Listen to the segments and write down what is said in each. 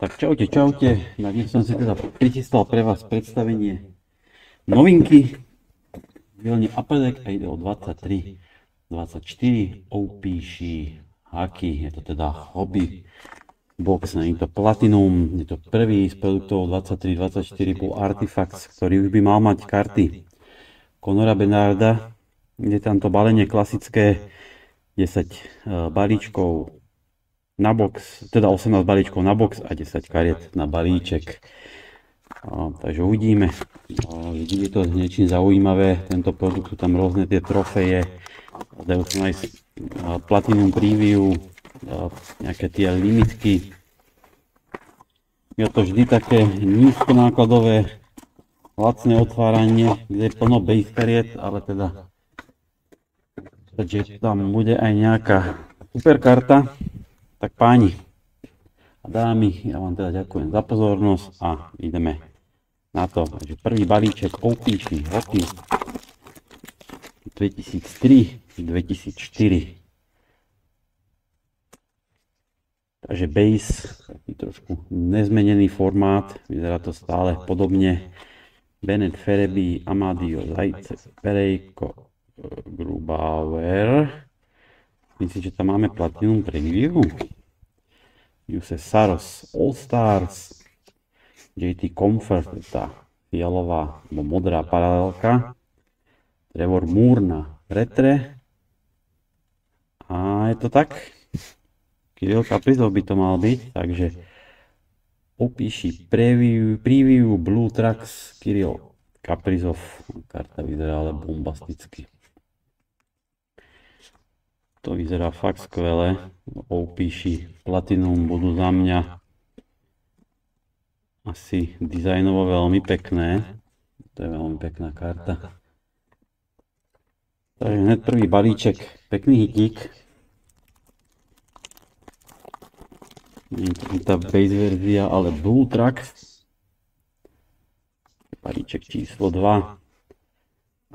Tak čaute, čaute. Ja dnes som si teda prichystal pre vás predstavenie novinky v dielni Apelek a ide o 23, 24 OPC Haki. Je to teda hobby box, nie je to Platinum, je to prvý z produktov 23, 24 po Artifacts, ktorý už by mal mať karty Conora Bednarda. Je tam to balenie klasické, 10 balíčkov na box, teda 18 balíčkov na box a 10 kariet na balíček. Takže uvidíme. Je to niečím zaujímavé, tento produkt, sú tam rôzne tie trofeje, dajú sa nájsť Platinum Preview, nejaké tie limitky. Je to vždy také nízkonákladové, lacné otváranie, kde je plno base kariet, ale teda že tam bude aj nejaká super karta. Tak páni a dámy, ja vám teda ďakujem za pozornosť a ideme na to. Takže prvý balíček OPC Hockey 2003-2004. Takže base, taký trošku nezmenený formát, vyzerá to stále podobne. Bennett, Fereby, Amadio, Zajce, Perejko, Grubauer. Myslím, že tam máme Platinum Preview. Juse Saros All Stars. JT Comfort, tá fialová alebo modrá paralelka. Trevor Moore na retre. A je to tak. Kirill Kaprizov by to mal byť, takže opíši preview Blue Tracks Kirill Kaprizov. Karta vyzerá ale bombasticky. To vyzerá fakt skvelé. OPC Platinum budú za mňa asi dizajnovo veľmi pekné. To je veľmi pekná karta. Takže hned prvý balíček, pekný hitík. Nie je to tá base verzia, ale Blue Tracks. Balíček číslo 2.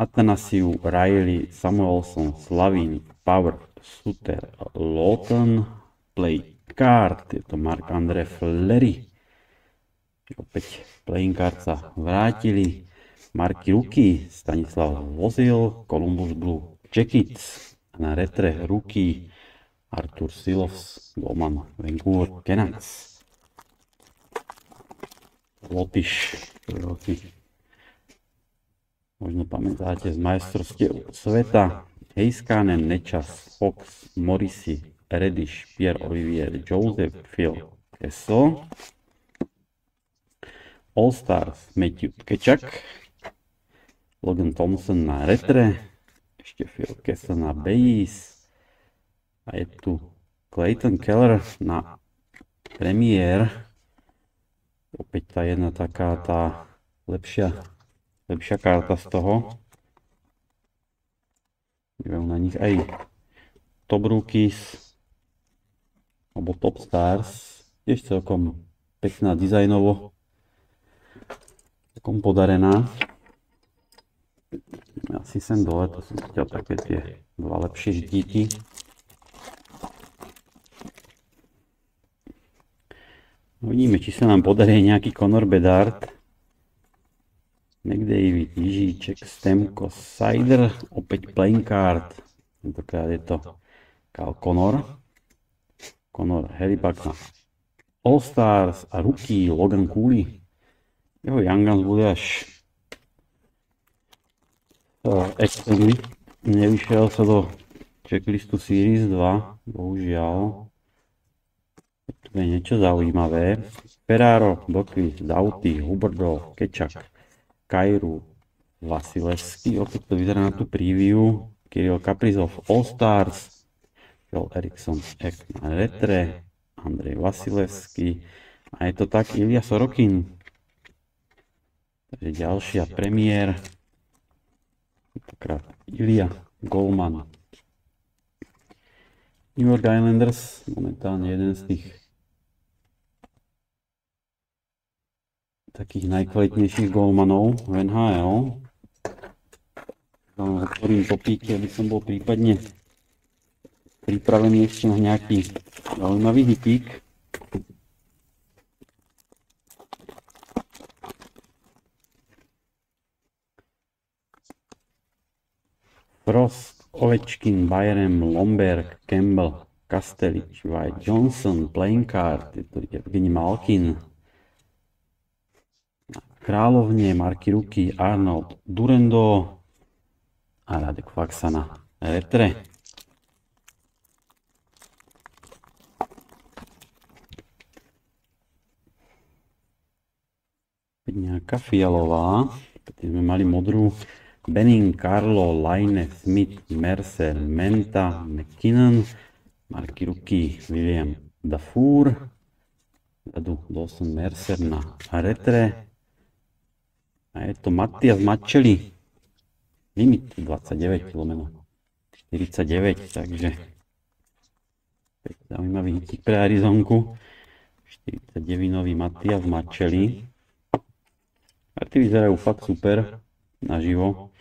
Athanasiu, Riley, Samuelson, Slavin, Power, Suter, Lawton, Play Card, je to Marc-André Fleury. Opäť playing card sa vrátili. Marky Ruky, Stanislav Vozil, Columbus Blue Jackets. Na retre Ruky, Artur Silovs, golman Vancouver Canucks. Lotyš, ktorého si možno pamätáte z majstrovstiev sveta. Heiskanen, Nečas, Fox, Morrissey, Reddish, Pierre-Olivier, Joseph, Phil Kessel. All Stars, Matthew Tkečak, Logan Thompson na retre, ešte Phil Kessel na base. A je tu Clayton Keller na premiér. Opäť tá jedna taká tá lepšia karta z toho. Je na nich aj Top Rookies alebo Top Stars. Tiež celkom pekná dizajnovo. Celkom podarená. Asi sem dole, to som chtěl také tie dva lepšie ždíky. Uvidíme, či sa nám podarí nejaký Conor Bedard. McDavid, Jižíček, Stemko, Sider, opäť playing card. Tentokrát je to Cal Connor, Harry Buck na All Stars a Rookie Logan Cooley. Jeho Young Guns bude až extended. Nevyšiel sa do checklistu Series 2, bohužiaľ. Tu je niečo zaujímavé. Ferraro, Dockvist, Doughty, Huberdeau, Kečak, Kairu, Vasilevský, opäť to vyzerá na tú preview. Kirill Kaprizov All Stars, Phil Eriksson na retre, Andrej Vasilevský a je to tak Ilja Sorokin. Takže ďalšia premiér, tentokrát Ilja Golman. New York Islanders, momentálne jeden z tých takých najkvalitnejších golmanov v NHL. Otvorím popíky, aby som bol prípadne pripravený ešte na nejaký zaujímavý hitík. Frost, Ovečkin, Bayern, Lomberg, Campbell, Kastelič, White, Johnson, Playing Card, je to Evgeni Malkin. Královne, Marky Ruky, Arnold Durendo a Radek Faksa na retre. Nejaká fialová, keď sme mali modrú. Benning, Carlo, Line, Smith, Mercer, Menta, McKinnon, Marky Ruky, William Dafour, zadu Dawson Mercer na retre. A je to Matias Mačeli, limit 29/49, takže zaujímavý hitík pre Arizonku. 49-nový Matias Mačeli. A tí vyzerajú fakt super naživo.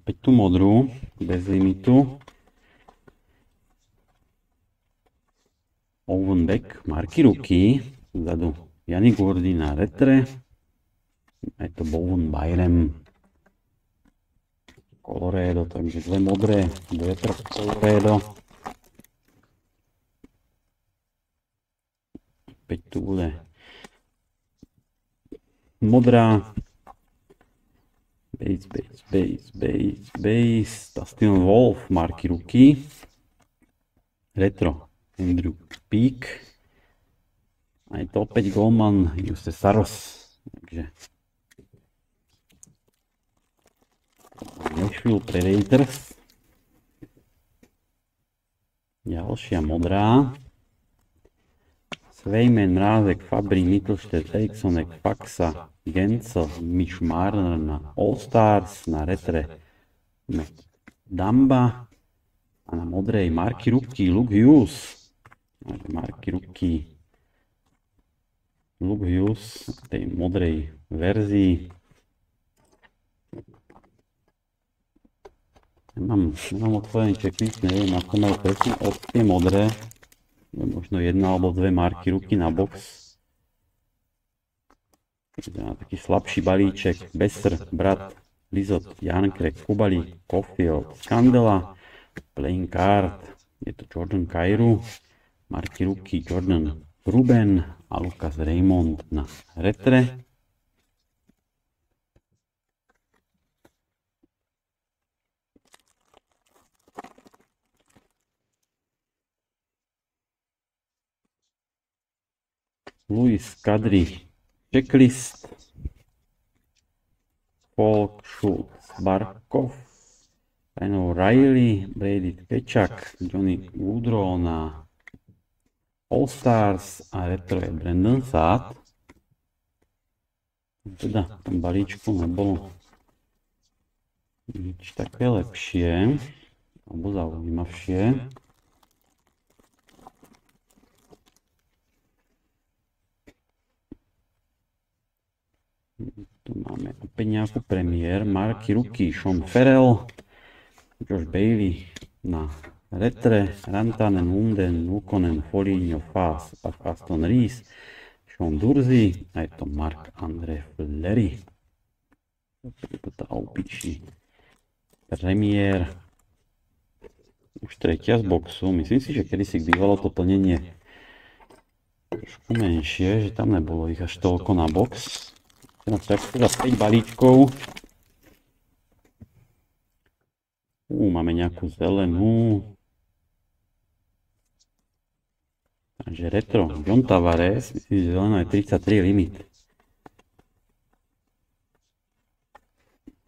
Opäť tú modrú, bez limitu. Owen Beck, Marky Ruky, vzadu Yannick Gourde na retre. Je to Bowen Byram, Colorado, takže dve modré, dve Colorado. Opäť tu bude modrá. Base, Dustin Wolf, Marky Ruky. Retro, Andrew Peak. A je to opäť golman Juuse Saros. Takže Nashville Predators. Ďalšia modrá. Svejmen, Mrázek, Fabry, Mittelstedt, Erikssonek, Faksa, Gensel, Mitch Marner na All Stars, na retre Damba a na modrej Marky Ruky, Luke Hughes. Marky Ruky, Luke Hughes v tej modrej verzii. Nemám otvorený checklist, neviem, ako majú presne od tie modré. Možno jedna alebo dve Marky Ruky na box. Taký slabší balíček. Besser, Brat, Lizot, Jankrek, Kubali, Caulfield, Scandella, Playing Card. Je to Jordan Kyrou, Marky Ruky, Jordan Ruben a Lucas Raymond na retre. Luis Kadri, checklist. Falk, Schultz, Barkov, Ryan O'Reilly, Brady Tkečak, Johnny Woodrow na All Stars a retro je Brandon Saad. Teda v tom balíčku nebolo nič také lepšie alebo zaujímavšie. Tu máme opäť nejakú premiér. Marky Ruky, Sean Farrell, Josh Bailey na retre, Rantanen, Lunden, Lukonen, Foligno, Fass, Aston Reese, Sean Dursey a je to Marc-André Fleury. Je to tá opičný premiér. Už tretia z boxu. Myslím si, že kedysi bývalo to plnenie trošku menšie, že tam nebolo ich až toľko na box. Teraz teda 5 balíčkov. Máme nejakú zelenú. Takže retro. John Tavares, myslím, že zelená je 33 limit.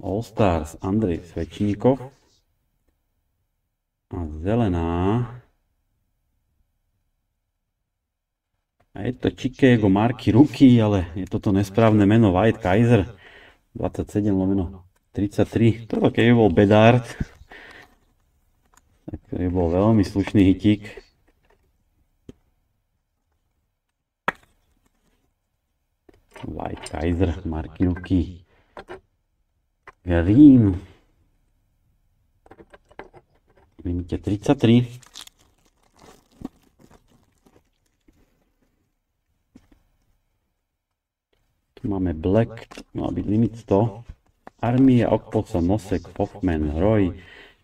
All Stars, Andrej Svečníkov. A zelená. A je to Chicago Marky Ruky, ale je toto nesprávne meno White Kaiser 27/33. Toto keby bol Bedard, tak to by bol veľmi slušný hitík. White Kaiser Marky Ruky. Green. limite 33. Tu máme Black, mal byť limit 100. Armia, Okposo, Nosek, Hoffman, Roy,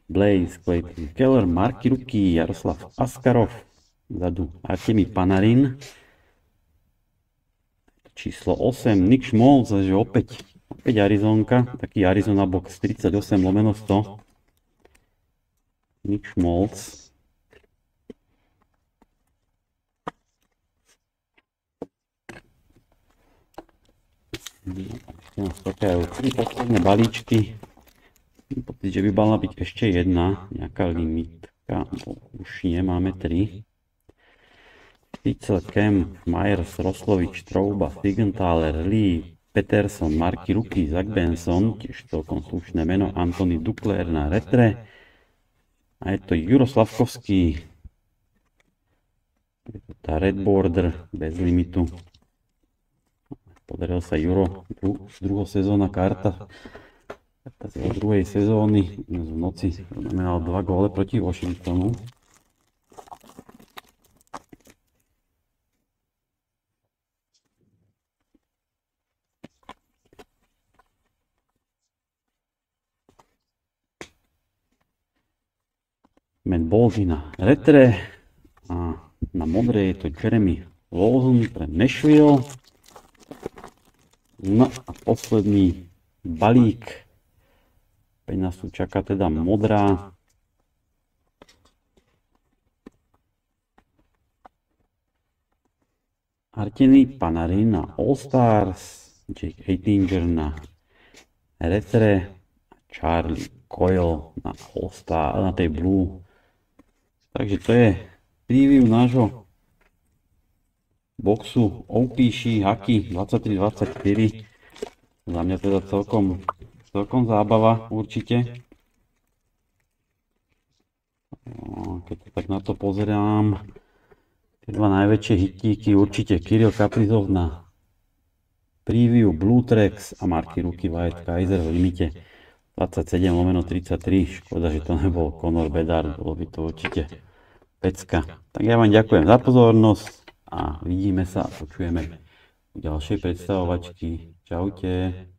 Blaze, Clayton Keller, Marky Ruky, Jaroslav Askarov, vzadu Artemi Panarin, číslo 8, Nick Schmaltz, že opäť Arizonka, taký Arizona box 38/100, Nick Schmaltz. Čakajú 3 posledné balíčky. Pocit, že by mala byť ešte jedna, nejaká limitka, už nie, máme 3. Pitzel, Kemp, Myers, Roslovič, Trouba, Sigenthaler, Lee, Peterson, Marky Ruky, Zach Benson, tiež celkom slušné meno, Anthony Duclair na retre. A je to Juro Slavkovský, je to tá Red Border bez limitu. Podaril sa Juro, druhosezónna karta z druhej sezóny, v noci znamenal 2 góle proti Washingtonu. Matt Boldy na retre a na modrej je to Jeremy Lawson pre Nashville. No a posledný balík. Opäť nás tu čaká teda modrá. Artemi Panarin na All Stars, Jake Oettinger na retre, Charlie Coyle na All Star, na tej blue. Takže to je preview nášho boxu OPC Hockey 23-24. Za mňa teda celkom zábava určite. Keď tak na to pozerám, tie dva najväčšie hitíky určite Kirill Kaprizov na preview Blue Tracks a Marky Ruky White Kaiser v limite 27/33. Škoda, že to nebol Conor Bedard, bolo by to určite pecka. Tak ja vám ďakujem za pozornosť a vidíme sa a počujeme v ďalšej predstavovačky. Čaute.